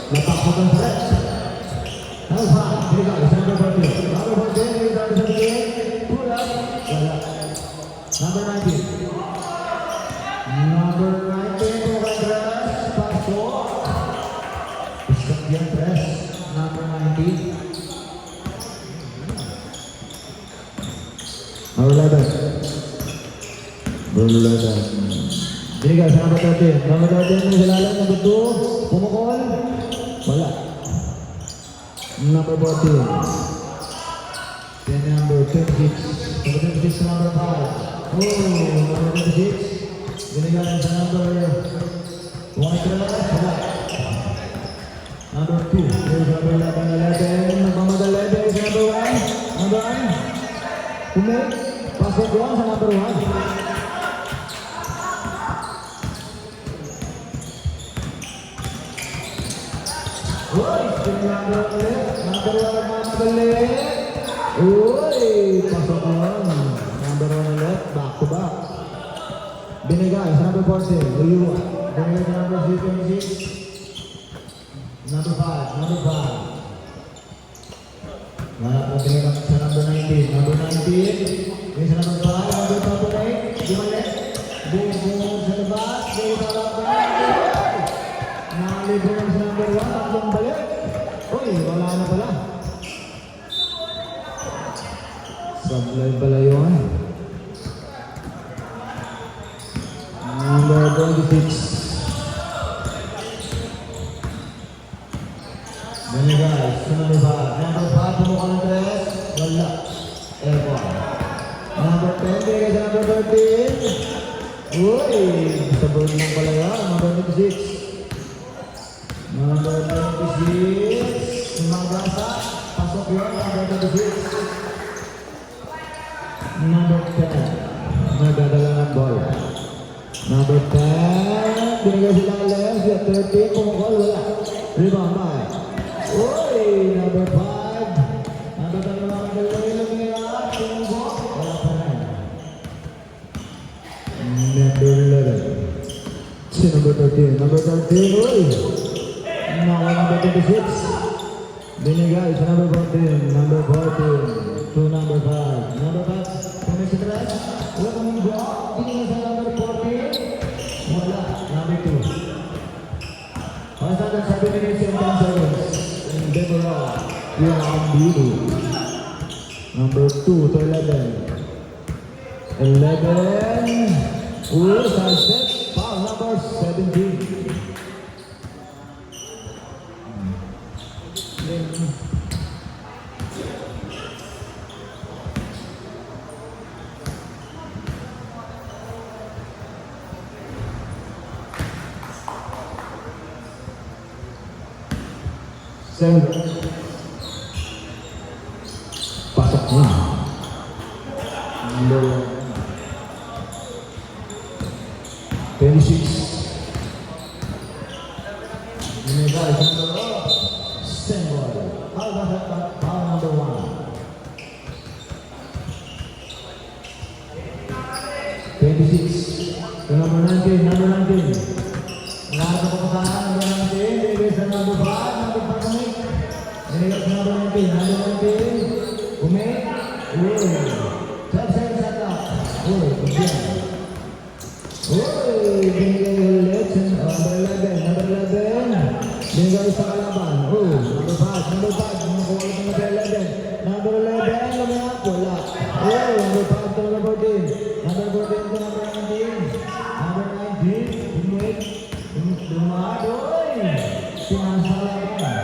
napaksakan sa red. Alpha, Liga, isang number 14. Number 14, Liga, isang pull up, wala. Number 19. Number 19, Pumukandras, pasok. Iskap yan, press. Number 19. Number 11. Number 11. Liga, sa number 13. Number 13, Misalala, number 2, Pumukol, wala. Number 14. Then number 26. Number 26 number 5. Oh, number 26. Binigyan sa number 1. Number 2. There's number 11. Nagmamagal 11 is number 1. Number 1. Kumit. Pasok doon sa number 1. Uy, number 1 nagmamagal. Uy, pasok doon. Number 1 ulit. Back to back. Binigay sa number 14, Uyua. Binigay sa number 26. Number 5, number 5. Binigay sa number 19. Number 19. Binigay sa number 5, number 8. Bumalik. Bumalik sa labas. Binigay sa number 9. Nakalibre lang sa number 1. Tatlong balik. Uy, wala na pala. Sablay pala yun. Number 26. Binigay sa number 5. Number 5, Pumukol ng 3. Wala. Evo. Number 10, binigay sa number 13. Uy, sabon lang pala yan. Number 26. Number 26. Magasa. Pasok yun. Number 26. Number 10. Nagdadala ng ball. Number 10, binigay sila left, 13, Pumukol, wala. Rebound by. Uy, number 5. Number 10 lang, dalawa lang nila, Pumukol, wala pa rin. Number 11. Si number 13, uy. Naka number 26. Binigay sa number 14, number 14, to number 5. Number 5, pumisi tres, wala kang mga block, binigay sa number 14. Wala, number 2. Pasal 7 minutes and 10 seconds. In Deborah, we are on beauty. Number 2 to 11. 11. Sunset, foul number 17. Pasok mo. Number 26. Binigay sa number 1. Sembol. Foul number 1. 26. Number 19. Number 19. Lahat ng kapatahan. Number 19. Binigay sa number 5. Number 5 kami. Binigay sa number 19. Number 19. Umit. Uy. Set up. Uy. Again. Uy. Binigay ulit. Number 11. Number 11. Binigay sa kalaban. Uy. Number 5. Number 5. Nakuha ito number 11. Number 11. Lumiyak. Wala. Uy. Number 5 to number 14. Number 14 to number 19. Number 19. Umit. Lumad. Uy. Sinasalaban.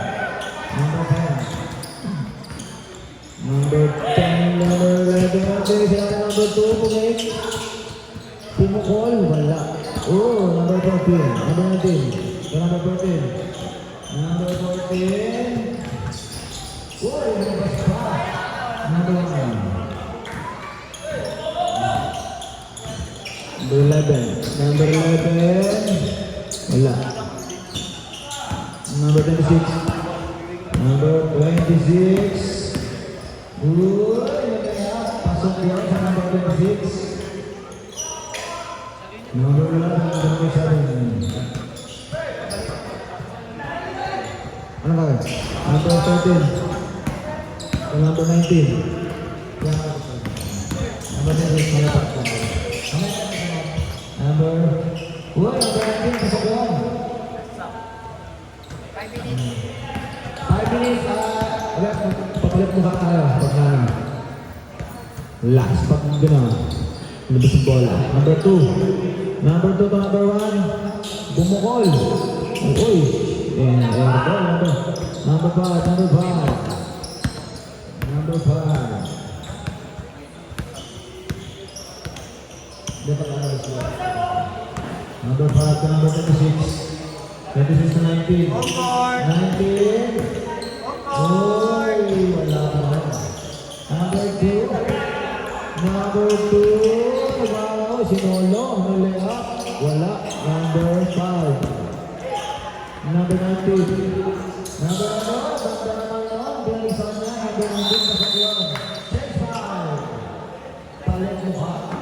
Number 10. Number 10, number 11. Number 2, Pumik. Pumukol, wala. Oh, number 14. Number 19. Number 14. Number 14. Uy, number 5. Number 1. Number 11. Number 11. Wala. Number 26. Number 26. Uy, pasok yun sa number 26. Number 11, number 7. Ano ba? Number 13. O number 19. Number 19. Number... Uy, number 19. Pasok yun. 5 minutes. Ulit, papalit mo ba tayo? Pag na... Last. Pag gano'n. Labas yung bola. Number 2. Number 2 to number 1. Bumukol. Uy. Number 5. Number 5. Number 5. Number 5 to number 26. 26 to 19. 19. Uy, wala ka na. Number 2. Number 2. Wow, sinolo. Mali up. Wala. Number 5. Number 19. Number ano? Banda naman yun. Bilisan niya. Number 19. Pasok yun. 6-5. Palit mo ka.